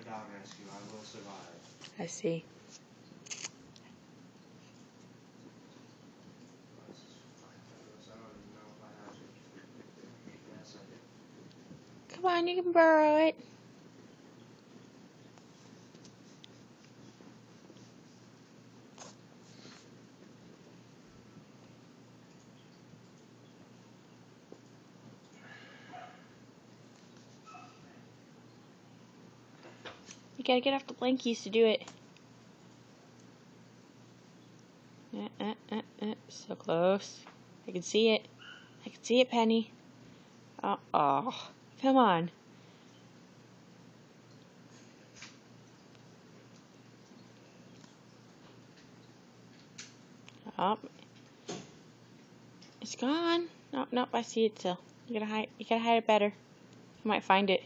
dog rescue. I will survive. I see. Come on, you can burrow it. You gotta get off the blankies to do it. So close. I can see it. I can see it, Penny. Oh, come on. Oh, it's gone. Nope, I see it still. You gotta hide it better. You might find it.